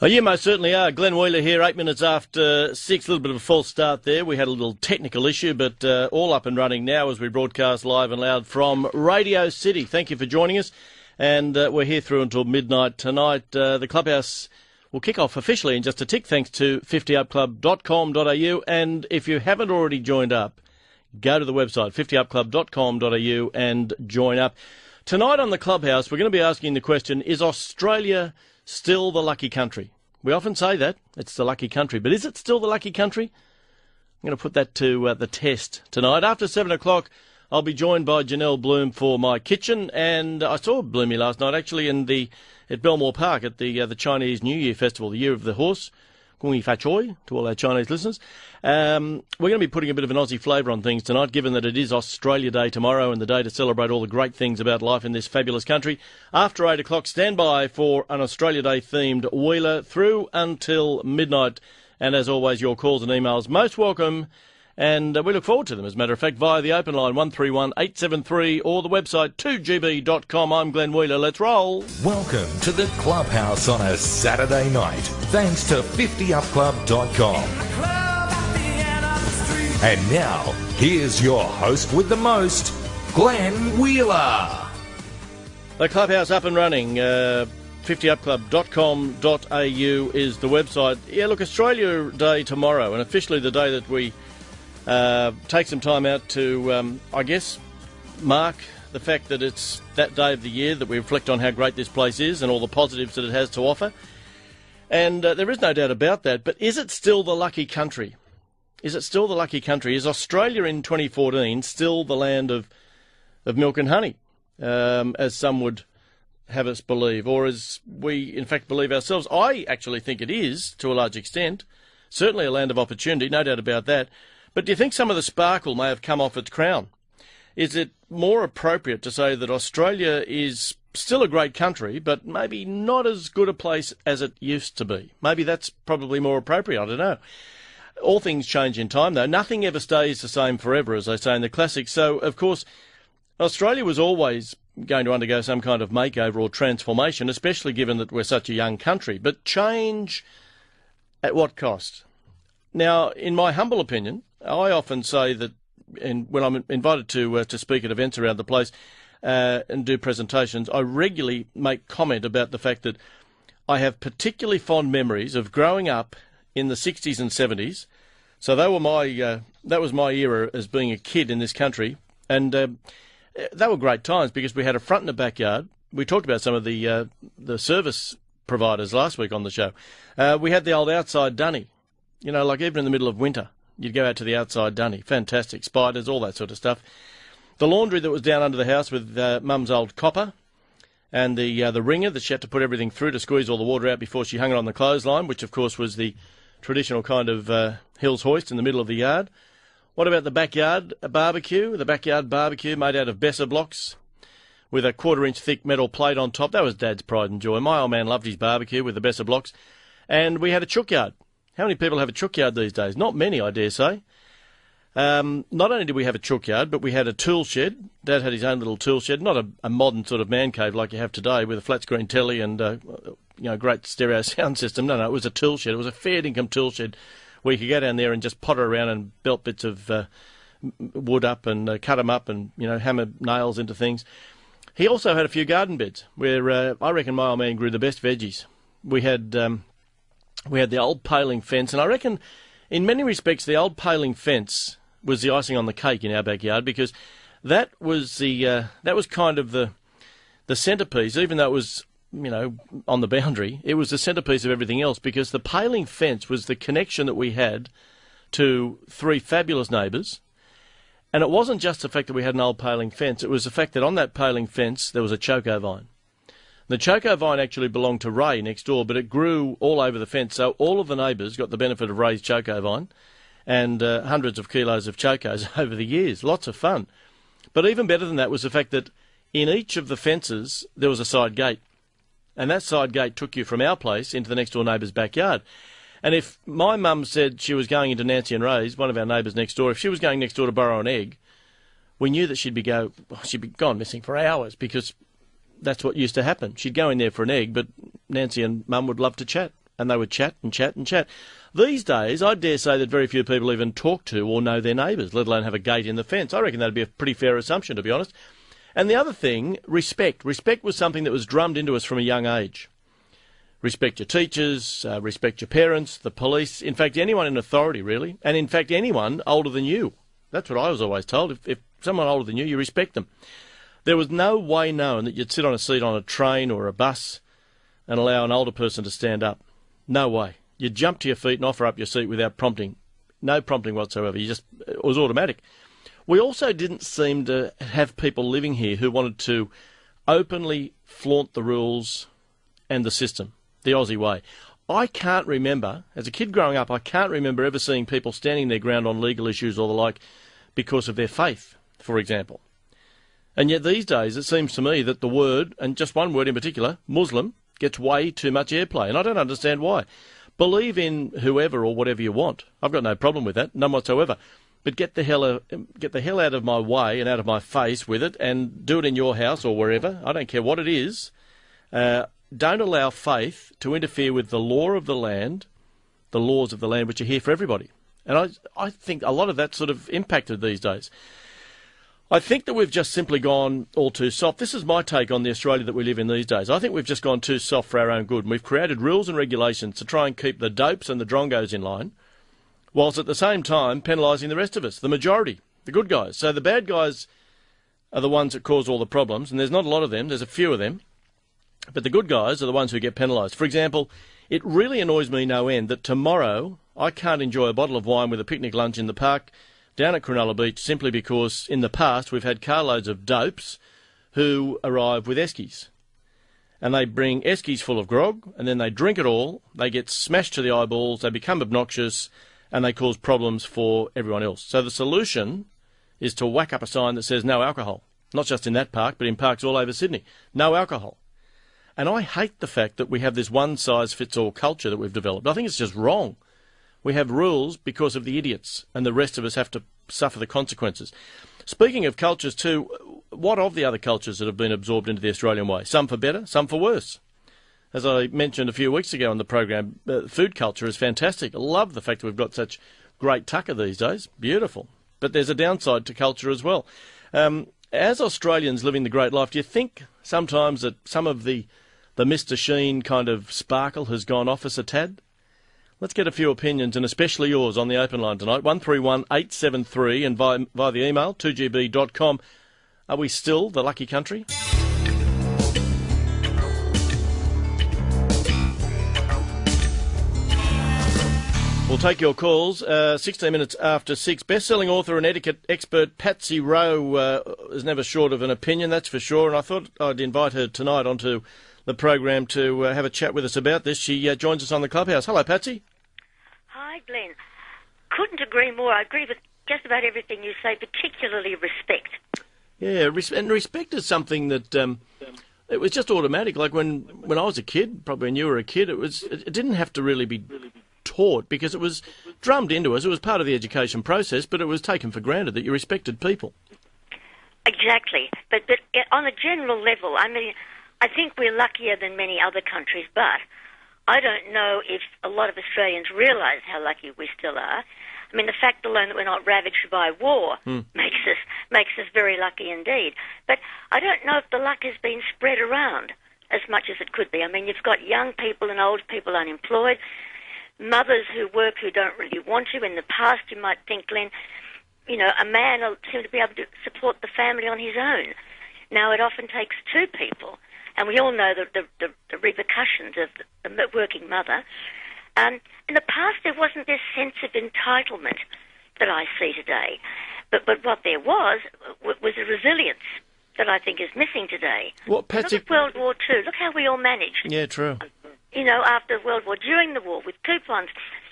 Oh, you most certainly are. Glenn Wheeler here, 8 minutes after 6. A little bit of a false start there. We had a little technical issue, but all up and running now as we broadcast live and loud from Radio City. Thank you for joining us. And we're here through until midnight tonight. The Clubhouse will kick off officially in just a tick, thanks to 50upclub.com.au. And if you haven't already joined up, go to the website, 50upclub.com.au, and join up. Tonight on the Clubhouse, we're going to be asking the question, is Australia still the lucky country? We often say that, it's the lucky country, but is it still the lucky country? I'm going to put that to the test tonight. After 7 o'clock, I'll be joined by Janelle Bloom for My Kitchen, and I saw Bloomy last night actually at Belmore Park at the Chinese New Year Festival, the Year of the Horse. Gungi Fa Choi to all our Chinese listeners. We're going to be putting a bit of an Aussie flavour on things tonight, given that it is Australia Day tomorrow and the day to celebrate all the great things about life in this fabulous country. After 8 o'clock, stand by for an Australia Day themed Wheeler through until midnight. And as always, your calls and emails most welcome. And we look forward to them, as a matter of fact, via the open line 131 873 or the website 2gb.com. I'm Glenn Wheeler. Let's roll. Welcome to the Clubhouse on a Saturday night, thanks to 50upclub.com. And now, here's your host with the most, Glenn Wheeler. The Clubhouse up and running. 50upclub.com.au is the website. Yeah, look, Australia Day tomorrow, and officially the day that we take some time out to, I guess, mark the fact that it's that day of the year that we reflect on how great this place is and all the positives that it has to offer. And there is no doubt about that. But is it still the lucky country? Is it still the lucky country? Is Australia in 2014 still the land of milk and honey, as some would have us believe, or as we, in fact, believe ourselves? I actually think it is, to a large extent. Certainly a land of opportunity, no doubt about that. But do you think some of the sparkle may have come off its crown? Is it more appropriate to say that Australia is still a great country, but maybe not as good a place as it used to be? Maybe that's probably more appropriate, I don't know. All things change in time, though. Nothing ever stays the same forever, as they say in the classics. So, of course, Australia was always going to undergo some kind of makeover or transformation, especially given that we're such a young country. But change at what cost? Now, in my humble opinion, I often say that, and when I'm invited to speak at events around the place and do presentations, I regularly make comment about the fact that I have particularly fond memories of growing up in the 60s and 70s. So they were that was my era as being a kid in this country, and they were great times because we had a front and a backyard. We talked about some of the service providers last week on the show. We had the old outside dunny, you know, like even in the middle of winter. You'd go out to the outside dunny. Fantastic. Spiders, all that sort of stuff. The laundry that was down under the house with Mum's old copper, and the wringer that she had to put everything through to squeeze all the water out before she hung it on the clothesline, which, of course, was the traditional kind of Hills hoist in the middle of the yard. What about the backyard barbecue? The backyard barbecue made out of Besser blocks with a 1/4-inch thick metal plate on top. That was Dad's pride and joy. My old man loved his barbecue with the Besser blocks. And we had a chook yard. How many people have a chook yard these days? Not many, I dare say. Not only did we have a chook yard, but we had a tool shed. Dad had his own little tool shed, not a modern sort of man cave like you have today with a flat screen telly and great stereo sound system. No, it was a tool shed. It was a fair income tool shed where you could go down there and just potter around and belt bits of wood up and cut them up and hammer nails into things. He also had a few garden beds where I reckon my old man grew the best veggies. We had the old paling fence, and I reckon in many respects the old paling fence was the icing on the cake in our backyard, because that was kind of the centrepiece. Even though it was on the boundary, it was the centrepiece of everything else, because the paling fence was the connection that we had to 3 fabulous neighbours. And it wasn't just the fact that we had an old paling fence, it was the fact that on that paling fence there was a choco vine. The choco vine actually belonged to Ray next door, but it grew all over the fence, so all of the neighbours got the benefit of Ray's choco vine and hundreds of kilos of chocos over the years. Lots of fun. But even better than that was the fact that in each of the fences there was a side gate, and that side gate took you from our place into the next door neighbour's backyard. And if my mum said she was going into Nancy and Ray's, one of our neighbours next door, if she was going next door to borrow an egg, we knew that she'd be gone missing for hours, because that's what used to happen. She'd go in there for an egg, but Nancy and Mum would love to chat and they would chat and chat and chat. These days, I dare say that very few people even talk to or know their neighbours, let alone have a gate in the fence. I reckon that'd be a pretty fair assumption, to be honest. And the other thing, respect. Respect was something that was drummed into us from a young age. Respect your teachers, respect your parents, the police, in fact, anyone in authority, really, and in fact, anyone older than you. That's what I was always told. If someone older than you, you respect them. There was no way known that you'd sit on a seat on a train or a bus and allow an older person to stand up. No way. You'd jump to your feet and offer up your seat without prompting. No prompting whatsoever. It was automatic. We also didn't seem to have people living here who wanted to openly flaunt the rules and the system, the Aussie way. I can't remember, as a kid growing up, I can't remember ever seeing people standing their ground on legal issues or the like because of their faith, for example. And yet these days it seems to me that the word, and just one word in particular, Muslim, gets way too much airplay, and I don't understand why. Believe in whoever or whatever you want. I've got no problem with that, none whatsoever. But get the hell out of my way and out of my face with it, and do it in your house or wherever. I don't care what it is. Don't allow faith to interfere with the law of the land, the laws of the land, which are here for everybody. And I think a lot of that's sort of impacted these days. I think that we've just simply gone all too soft. This is my take on the Australia that we live in these days. I think we've just gone too soft for our own good. And we've created rules and regulations to try and keep the dopes and the drongos in line, whilst at the same time penalising the rest of us, the majority, the good guys. So the bad guys are the ones that cause all the problems, and there's not a lot of them. There's a few of them. But the good guys are the ones who get penalised. For example, it really annoys me no end that tomorrow I can't enjoy a bottle of wine with a picnic lunch in the park down at Cronulla Beach simply because in the past we've had carloads of dopes who arrive with eskies. And they bring eskies full of grog, and then they drink it all, they get smashed to the eyeballs, they become obnoxious, and they cause problems for everyone else. So the solution is to whack up a sign that says no alcohol. Not just in that park, but in parks all over Sydney. No alcohol. And I hate the fact that we have this one-size-fits-all culture that we've developed. I think it's just wrong. We have rules because of the idiots, and the rest of us have to suffer the consequences. Speaking of cultures too, what of the other cultures that have been absorbed into the Australian way? Some for better, some for worse. As I mentioned a few weeks ago on the program, food culture is fantastic. I love the fact that we've got such great tucker these days. Beautiful. But there's a downside to culture as well. As Australians living the great life, do you think sometimes that some of the Mr. Sheen kind of sparkle has gone off us a tad? Let's get a few opinions, and especially yours, on the open line tonight, 131873, and via the email, 2gb.com. Are we still the lucky country? We'll take your calls. 16 minutes after 6. Best-selling author and etiquette expert Patsy Rowe is never short of an opinion, that's for sure, and I thought I'd invite her tonight onto the program to have a chat with us about this. She joins us on the Clubhouse. Hello, Patsy. Hi, Glenn. Couldn't agree more. I agree with just about everything you say, particularly respect. Yeah, and respect is something that it was just automatic. Like when I was a kid, probably when you were a kid, it didn't have to really be taught because it was drummed into us. It was part of the education process, but it was taken for granted that you respected people. Exactly. But on a general level, I mean, I think we're luckier than many other countries, but I don't know if a lot of Australians realise how lucky we still are. I mean, the fact alone that we're not ravaged by war makes us very lucky indeed. But I don't know if the luck has been spread around as much as it could be. I mean, you've got young people and old people unemployed, mothers who work who don't really want to. In the past, you might think, Glenn, you know, a man will seem to be able to support the family on his own. Now, it often takes two people. And we all know the repercussions of the working mother. In the past, there wasn't this sense of entitlement that I see today. But what there was a resilience that I think is missing today. Well, Patsy, look at World War II. Look how we all managed. Yeah, true. You know, after World War, during the war, with coupons,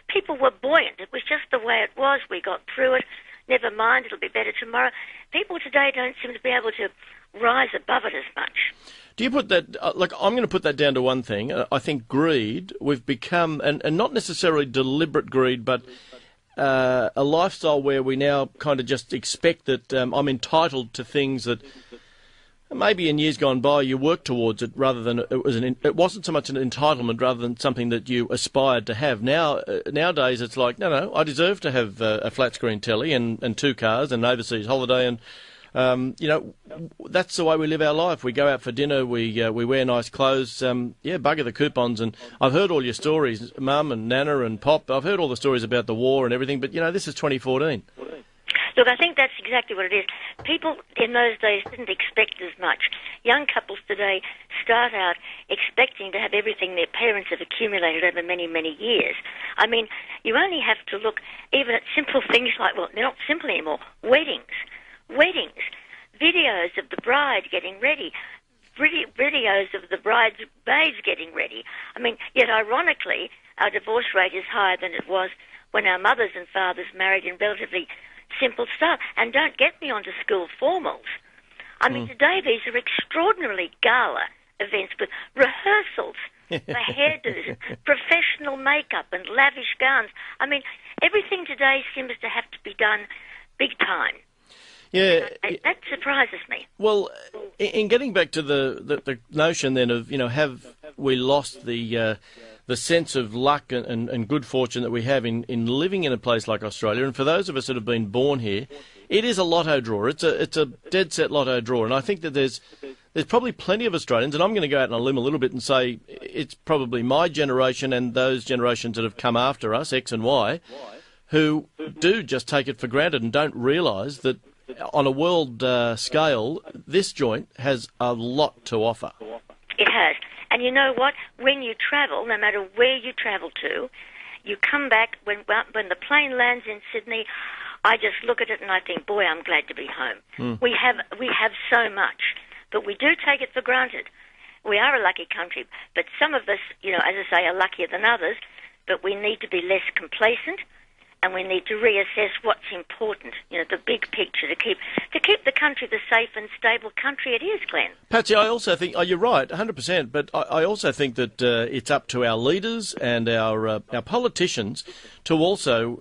people were buoyant. It was just the way it was. We got through it. Never mind, it'll be better tomorrow. People today don't seem to be able to rise above it as much. Do you put that, like, I'm going to put that down to one thing. I think greed, we've become, and not necessarily deliberate greed, but a lifestyle where we now kind of just expect that I'm entitled to things that maybe in years gone by you worked towards it rather than it wasn't so much an entitlement rather than something that you aspired to have. Nowadays it's like, no, I deserve to have a flat screen telly and 2 cars and an overseas holiday, and that's the way we live our life. We go out for dinner, we wear nice clothes, bugger the coupons. And I've heard all your stories, Mum and Nana and Pop. I've heard all the stories about the war and everything, but this is 2014. Look, I think that's exactly what it is. People in those days didn't expect as much. Young couples today start out expecting to have everything their parents have accumulated over many, many years. I mean, you only have to look even at simple things like, well, they're not simple anymore, weddings, videos of the bride getting ready, videos of the bridesmaids getting ready. I mean, yet ironically, our divorce rate is higher than it was when our mothers and fathers married in relatively simple stuff. And don't get me onto school formals. I mean, today these are extraordinarily gala events with rehearsals, the hairdos, professional makeup and lavish gowns. I mean, everything today seems to have to be done big time. Yeah, that surprises me. Well, in getting back to the notion then of, have we lost the sense of luck and good fortune that we have in living in a place like Australia? And for those of us that have been born here, it is a lotto draw. It's a dead set lotto draw. And I think that there's probably plenty of Australians, and I'm going to go out on a limb a little bit and say it's probably my generation and those generations that have come after us, X and Y, who do just take it for granted and don't realise that on a world scale, this joint has a lot to offer. It has. And you know what? When you travel, no matter where you travel to, you come back, when the plane lands in Sydney, I just look at it and I think, boy, I'm glad to be home. We have so much, but we do take it for granted. We are a lucky country, but some of us, as I say, are luckier than others, but we need to be less complacent. And we need to reassess what's important, the big picture, to keep the country the safe and stable country it is, Glenn. Patsy, I also think, you're right, 100%, but I also think that it's up to our leaders and our politicians to also,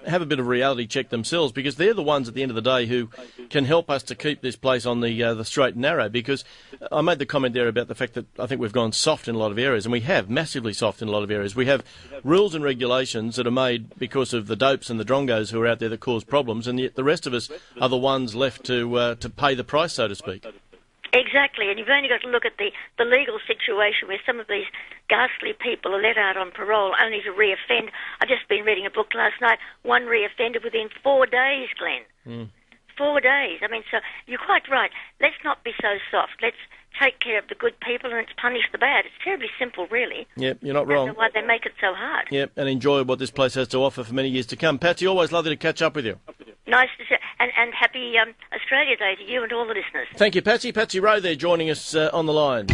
have a bit of reality check themselves, because they're the ones at the end of the day who can help us to keep this place on the straight and narrow. Because I made the comment there about the fact that I think we've gone soft in a lot of areas, and we have, massively soft in a lot of areas. We have rules and regulations that are made because of the dopes and the drongos who are out there that cause problems, and yet the rest of us are the ones left to pay the price, so to speak. Exactly, and you've only got to look at the legal situation where some of these ghastly people are let out on parole only to reoffend. I've just been reading a book last night, one reoffended within 4 days, Glenn. 4 days. I mean, so you're quite right. Let's not be so soft. Let's take care of the good people and punish the bad. It's terribly simple, really. Yep, you're not wrong. That's why they make it so hard. Yep, and enjoy what this place has to offer for many years to come. Patsy, always lovely to catch up with you. Nice to see, and happy Australia Day to you and all the listeners. Thank you, Patsy. Patsy Rowe there joining us on the line.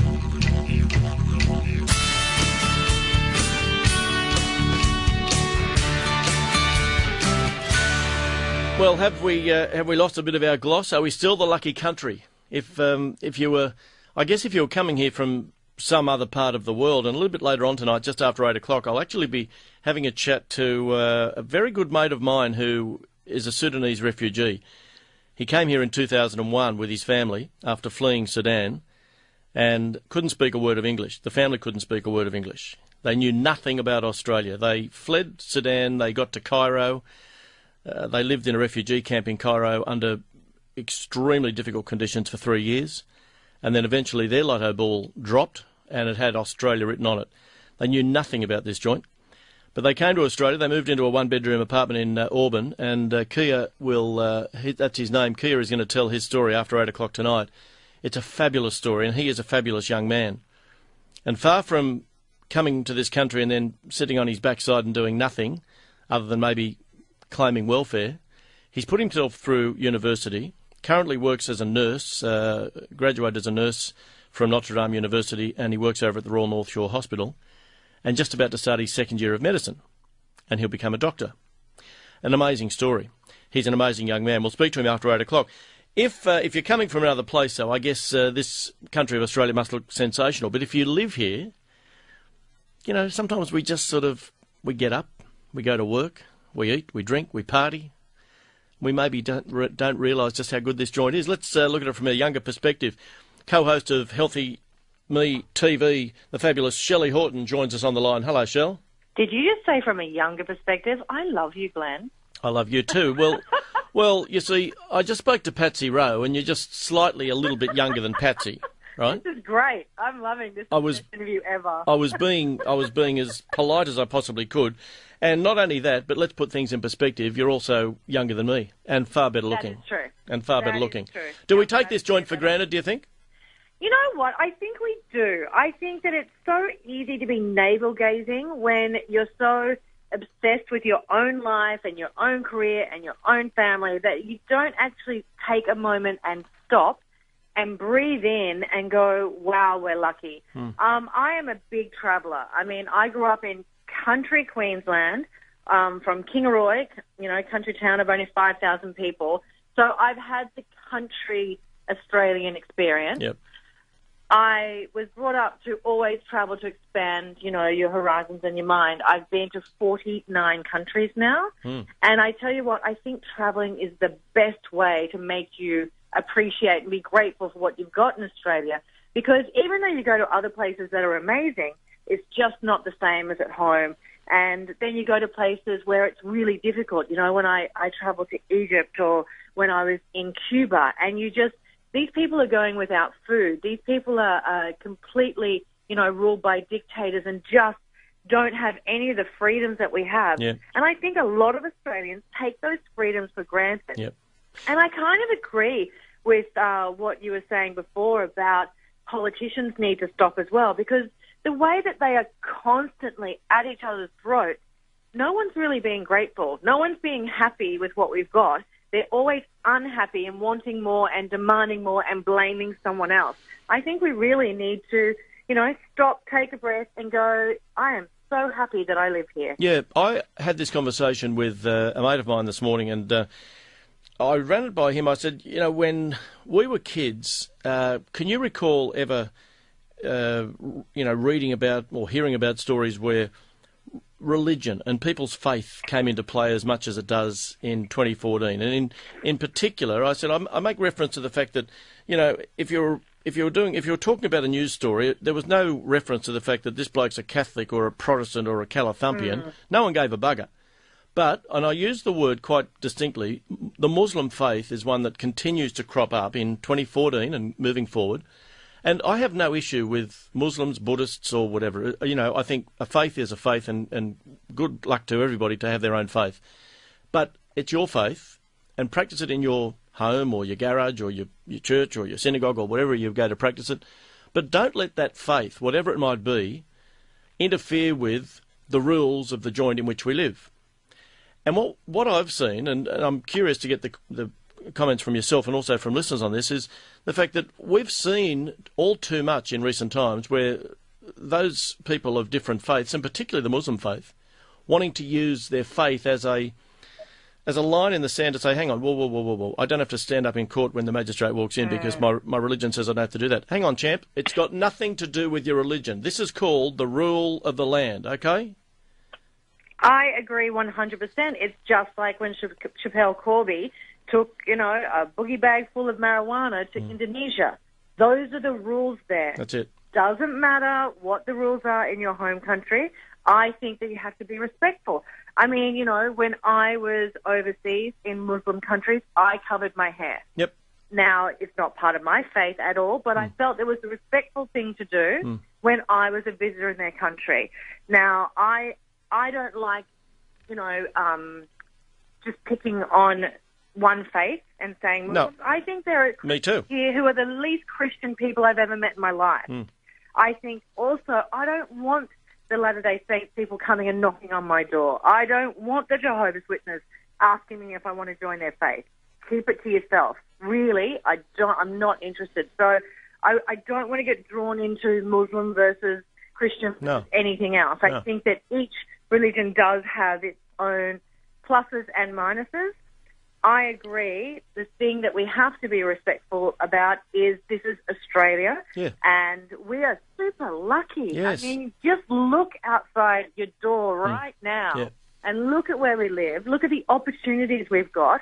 Well, have we lost a bit of our gloss? Are we still the lucky country? If you were coming here from some other part of the world, and a little bit later on tonight, just after 8 o'clock, I'll actually be having a chat to a very good mate of mine who is a Sudanese refugee. He came here in 2001 with his family after fleeing Sudan and couldn't speak a word of English. The family couldn't speak a word of English. They knew nothing about Australia. They fled Sudan, they got to Cairo. They lived in a refugee camp in Cairo under extremely difficult conditions for 3 years, and then eventually their lotto ball dropped and it had Australia written on it. They knew nothing about this joint, but they came to Australia. They moved into a one-bedroom apartment in Auburn, and Kia will, that's his name, Kia is going to tell his story after 8 o'clock tonight. It's a fabulous story, and he is a fabulous young man. And far from coming to this country and then sitting on his backside and doing nothing other than maybe claiming welfare, he's put himself through university, currently works as a nurse, graduated as a nurse from Notre Dame University, and he works over at the Royal North Shore Hospital, and just about to start his second year of medicine, and he'll become a doctor. An amazing story. He's an amazing young man. We'll speak to him after 8 o'clock. If you're coming from another place, though, I guess this country of Australia must look sensational, but if you live here, sometimes we just we get up, we go to work, we eat, we drink, we party. we maybe don't realise just how good this joint is. Let's look at it from a younger perspective. Co-host of Healthy Me TV, the fabulous Shelley Horton, joins us on the line. Hello, Shell. Did you just say from a younger perspective? I love you, Glenn. I love you too. Well, you see, I just spoke to Patsy Rowe, and you're just slightly a little bit younger than Patsy, right? This is great. I'm loving this best interview ever. I was being as polite as I possibly could, and not only that, but let's put things in perspective. You're also younger than me, and far better looking. That is true. And far better looking. True. Do we take this joint for granted? Do you think? You know what? I think we do. I think that it's so easy to be navel-gazing when you're so obsessed with your own life and your own career and your own family that you don't actually take a moment and stop and breathe in and go, wow, we're lucky. I am a big traveller. I mean, I grew up in country Queensland, from Kingaroy, country town of only 5,000 people. So I've had the country Australian experience. Yep. I was brought up to always travel to expand, your horizons and your mind. I've been to 49 countries now. And I tell you what, I think traveling is the best way to make you appreciate and be grateful for what you've got in Australia. Because even though you go to other places that are amazing, it's just not the same as at home. And then you go to places where it's really difficult. When I traveled to Egypt or when I was in Cuba, and these people are going without food. These people are completely, ruled by dictators and just don't have any of the freedoms that we have. Yeah. And I think a lot of Australians take those freedoms for granted. Yep. And I kind of agree with what you were saying before about politicians need to stop as well, because the way that they are constantly at each other's throats, no one's really being grateful. No one's being happy with what we've got. They're always unhappy and wanting more and demanding more and blaming someone else. I think we really need to, stop, take a breath and go, I am so happy that I live here. Yeah, I had this conversation with a mate of mine this morning, and I ran it by him. I said, when we were kids, can you recall ever, reading about or hearing about stories where religion and people's faith came into play as much as it does in 2014? And in particular, I said I make reference to the fact that if you're talking about a news story, there was no reference to the fact that this bloke's a Catholic or a Protestant or a Californian. No one gave a bugger. But, and I use the word quite distinctly, the Muslim faith is one that continues to crop up in 2014 and moving forward. And I have no issue with Muslims, Buddhists or whatever. I think a faith is a faith, and good luck to everybody to have their own faith. But it's your faith, and practice it in your home or your garage or your church or your synagogue or wherever you go to practice it. But don't let that faith, whatever it might be, interfere with the rules of the joint in which we live. And what I've seen, and I'm curious to get the comments from yourself and also from listeners on this, is the fact that we've seen all too much in recent times where those people of different faiths, and particularly the Muslim faith, wanting to use their faith as a line in the sand to say, hang on, whoa, I don't have to stand up in court when the magistrate walks in because my religion says I don't have to do that. Hang on, champ, it's got nothing to do with your religion. This is called the rule of the land, okay? I agree 100%. It's just like when Chappelle Corby took, a boogie bag full of marijuana to Indonesia. Those are the rules there. That's it. Doesn't matter what the rules are in your home country. I think that you have to be respectful. I mean, when I was overseas in Muslim countries, I covered my hair. Yep. Now, it's not part of my faith at all, but I felt it was the respectful thing to do when I was a visitor in their country. Now, I don't like, just picking on one faith and saying, no. I think there are Me too. here who are the least Christian people I've ever met in my life. I think also I don't want the Latter-day Saints people coming and knocking on my door. I don't want the Jehovah's Witnesses asking me if I want to join their faith. Keep it to yourself. Really, I'm not interested. So I don't want to get drawn into Muslim versus Christian versus anything else. I think that each religion does have its own pluses and minuses. I agree. The thing that we have to be respectful about is this is Australia, and we are super lucky. Yes. I mean, just look outside your door right now and look at where we live. Look at the opportunities we've got.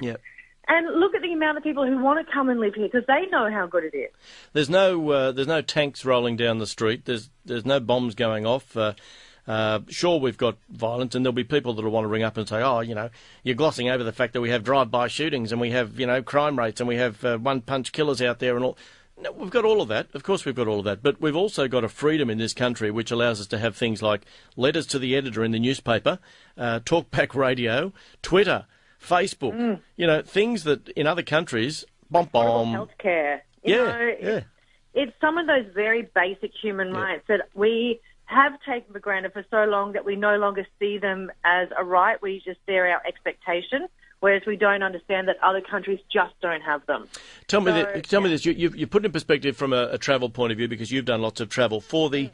And look at the amount of people who want to come and live here because they know how good it is. There's no tanks rolling down the street. There's no bombs going off. Sure, we've got violence, and there'll be people that will want to ring up and say, oh, you're glossing over the fact that we have drive-by shootings and we have, crime rates and we have one-punch killers out there and all. No, we've got all of that. Of course we've got all of that. But we've also got a freedom in this country which allows us to have things like letters to the editor in the newspaper, talkback radio, Twitter, Facebook, things that in other countries, healthcare. It's some of those very basic human rights that we have taken for granted for so long that we no longer see them as a right. We just they're our expectation, whereas we don't understand that other countries just don't have them. Tell me this. You put it in perspective from a travel point of view because you've done lots of travel. For the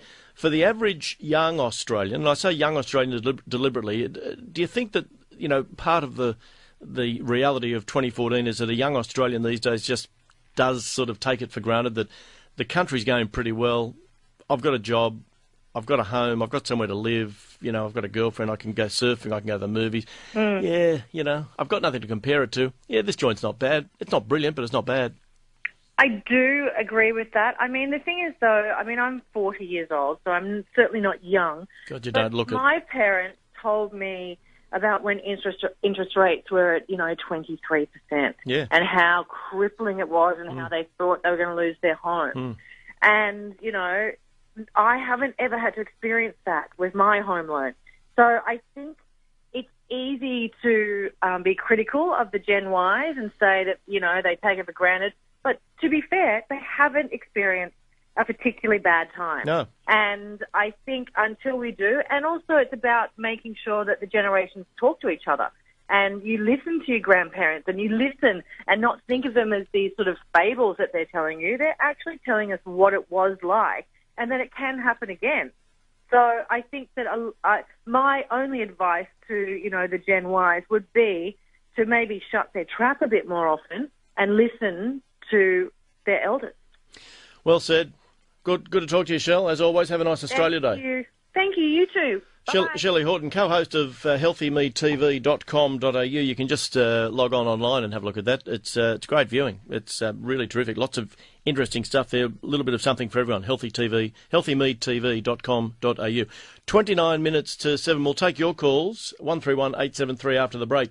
average young Australian, and I say young Australian deliberately, do you think that part of the reality of 2014 is that a young Australian these days just does sort of take it for granted that the country's going pretty well. I've got a job. I've got a home, I've got somewhere to live, I've got a girlfriend, I can go surfing, I can go to the movies. Yeah, I've got nothing to compare it to. Yeah, this joint's not bad. It's not brilliant, but it's not bad. I do agree with that. I mean, the thing is, though, I'm 40 years old, so I'm certainly not young. God, you don't look it. My parents told me about when interest rates were at, 23%. Yeah. And how crippling it was and how they thought they were going to lose their home. And, I haven't ever had to experience that with my home loan. So I think it's easy to be critical of the Gen Ys and say that, they take it for granted. But to be fair, they haven't experienced a particularly bad time. No. And I think until we do, and also it's about making sure that the generations talk to each other. And you listen to your grandparents and you listen and not think of them as these sort of fables that they're telling you. They're actually telling us what it was like. And then it can happen again. So I think that my only advice to, the Gen Ys would be to maybe shut their trap a bit more often and listen to their elders. Well said. Good to talk to you, Shell. As always, have a nice Australia Day. Thank you. You too. Shelley Horton, co-host of healthymedtv.com.au. You can just log online and have a look at that. It's great viewing. It's really terrific. Lots of interesting stuff there. A little bit of something for everyone. healthymedtv.com.au. 29 minutes to 7. We'll take your calls. 131 873 after the break.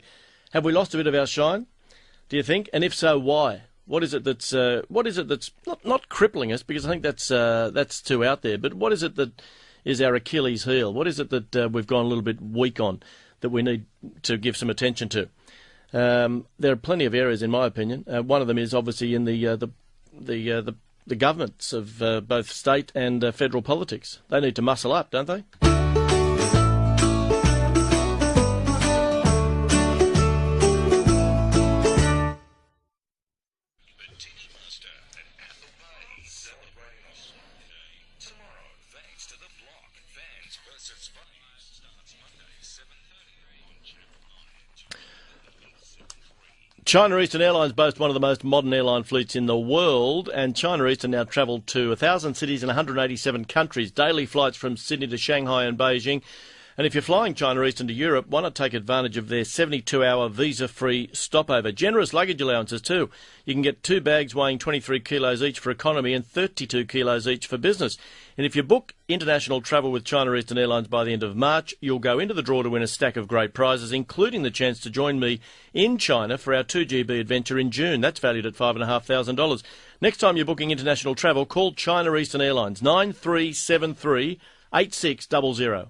Have we lost a bit of our shine, do you think? And if so, why? What is it that's not crippling us? Because I think that's too out there. But what is it that is our Achilles heel? What is it that we've gone a little bit weak on that we need to give some attention to? There are plenty of areas, in my opinion. One of them is obviously in the governments of both state and federal politics. They need to muscle up, don't they? China Eastern Airlines boasts one of the most modern airline fleets in the world, and China Eastern now travel to 1,000 cities in 187 countries, daily flights from Sydney to Shanghai and Beijing. And if you're flying China Eastern to Europe, why not take advantage of their 72-hour visa-free stopover? Generous luggage allowances too. You can get 2 bags weighing 23 kilos each for economy and 32 kilos each for business. And if you book international travel with China Eastern Airlines by the end of March, you'll go into the draw to win a stack of great prizes, including the chance to join me in China for our 2GB adventure in June. That's valued at $5,500. Next time you're booking international travel, call China Eastern Airlines, 9373 8600.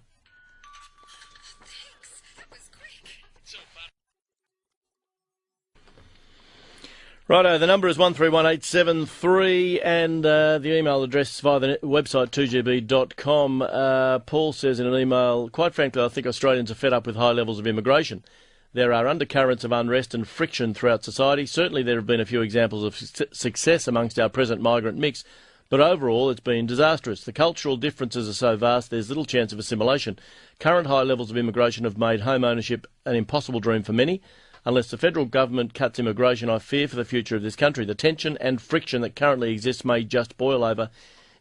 Righto, the number is 131873 and the email address via the website 2gb.com. Paul says in an email, quite frankly, I think Australians are fed up with high levels of immigration. There are undercurrents of unrest and friction throughout society. Certainly there have been a few examples of success amongst our present migrant mix, but overall it's been disastrous. The cultural differences are so vast there's little chance of assimilation. Current high levels of immigration have made home ownership an impossible dream for many. Unless the federal government cuts immigration, I fear for the future of this country. The tension and friction that currently exists may just boil over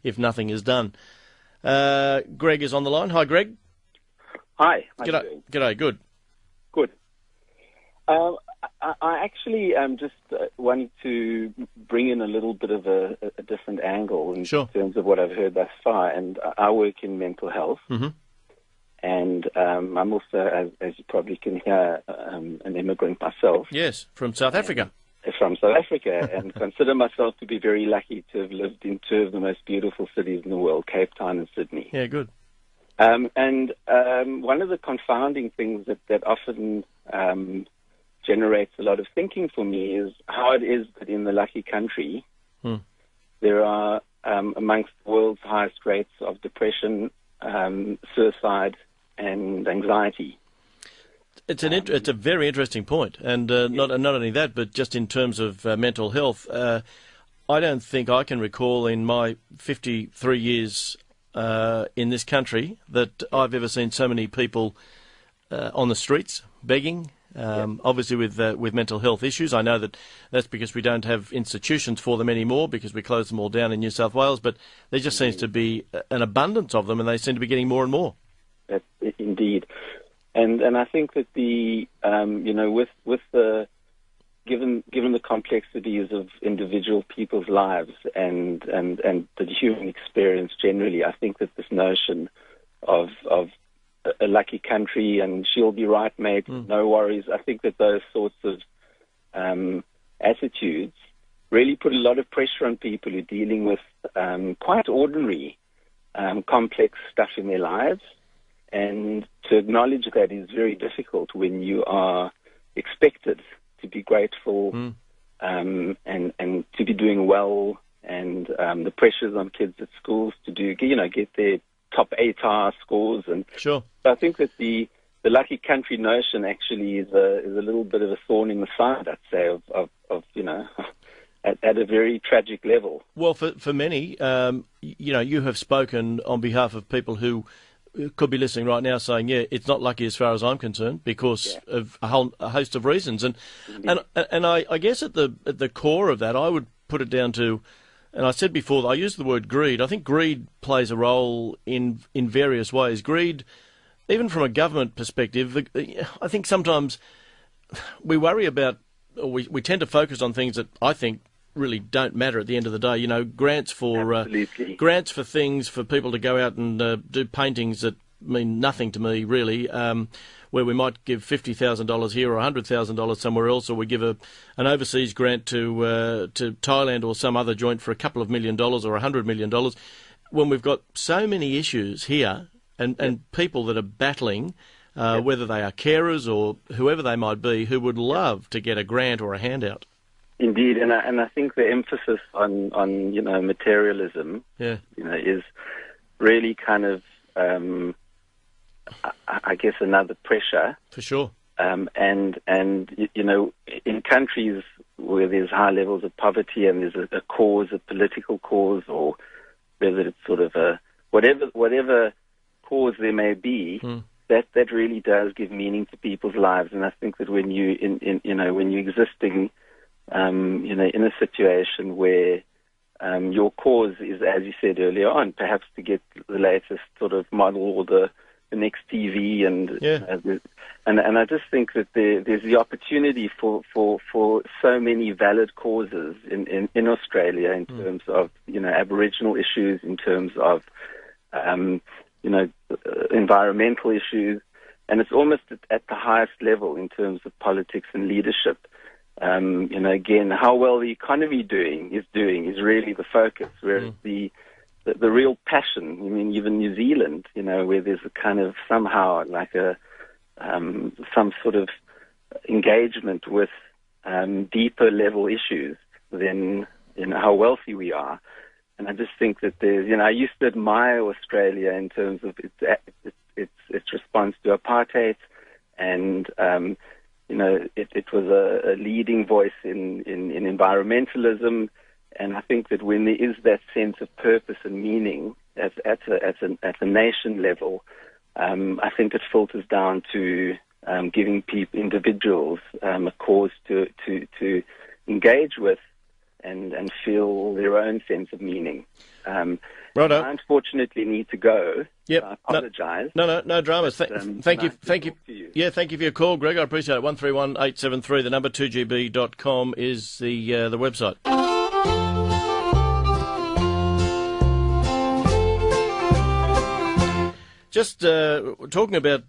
if nothing is done. Greg is on the line. Hi, Greg. Hi. G'day. Good. Good. I actually just wanted to bring in a little bit of a different angle in terms of what I've heard thus far. And I work in mental health. Mm-hmm. And I'm also, as you probably can hear, an immigrant myself. Yes, from South Africa. From South Africa, and consider myself to be very lucky to have lived in two of the most beautiful cities in the world, Cape Town and Sydney. Yeah, good. And one of the confounding things that often generates a lot of thinking for me is how it is that in the lucky country there are amongst the world's highest rates of depression, suicide, and anxiety. It's a very interesting point, and not only that, but just in terms of mental health, I don't think I can recall in my 53 years in this country that I've ever seen so many people on the streets begging. Obviously, with mental health issues, I know that's because we don't have institutions for them anymore because we closed them all down in New South Wales. But there just seems to be an abundance of them, and they seem to be getting more and more. Indeed. And I think that with the given the complexities of individual people's lives and the human experience generally, I think that this notion of a lucky country and she'll be right, mate, no worries, I think that those sorts of attitudes really put a lot of pressure on people who are dealing with quite ordinary, complex stuff in their lives. And to acknowledge that is very difficult when you are expected to be grateful and to be doing well, and the pressures on kids at schools to get their top ATAR scores. And sure. So I think that the lucky country notion actually is a little bit of a thorn in the side, I'd say, of at a very tragic level. Well, for many, you have spoken on behalf of people who could be listening right now saying, yeah, it's not lucky as far as I'm concerned because of a host of reasons. And I guess at the core of that, I would put it down to, and I said before, I used the word greed. I think greed plays a role in various ways. Greed, even from a government perspective, I think sometimes we worry about, or we tend to focus on things that I think really don't matter at the end of the day. Grants for things for people to go out and do paintings that mean nothing to me, really, where we might give $50,000 here or $100,000 somewhere else, or we give an overseas grant to Thailand or some other joint for a couple of $1 million or $100 million, when we've got so many issues here and people that are battling, whether they are carers or whoever they might be, who would love to get a grant or a handout. Indeed, and I think the emphasis on materialism, is really kind of, I guess, another pressure. For sure. And in countries where there's high levels of poverty and there's a cause, a political cause, or whether it's sort of whatever cause there may be, that really does give meaning to people's lives. And I think that when you're existing in a situation where your cause is, as you said earlier on, perhaps to get the latest sort of model or the next TV, and I just think that there's the opportunity for so many valid causes in Australia in terms of Aboriginal issues, in terms of environmental issues, and it's almost at the highest level in terms of politics and leadership. Again, how well the economy is really the focus, whereas the real passion, even New Zealand, where there's a kind of somehow like some sort of engagement with deeper level issues than how wealthy we are. And I just think that there's, I used to admire Australia in terms of its response to apartheid, and it was a leading voice in environmentalism, and I think that when there is that sense of purpose and meaning at a nation level, I think it filters down to giving individuals a cause to engage with and feel their own sense of meaning. Righto. I unfortunately need to go. Yep. I apologise. No dramas. Thank you. Yeah, thank you for your call, Greg. I appreciate it. 131873, the number 2gb.com is the website. Just talking about,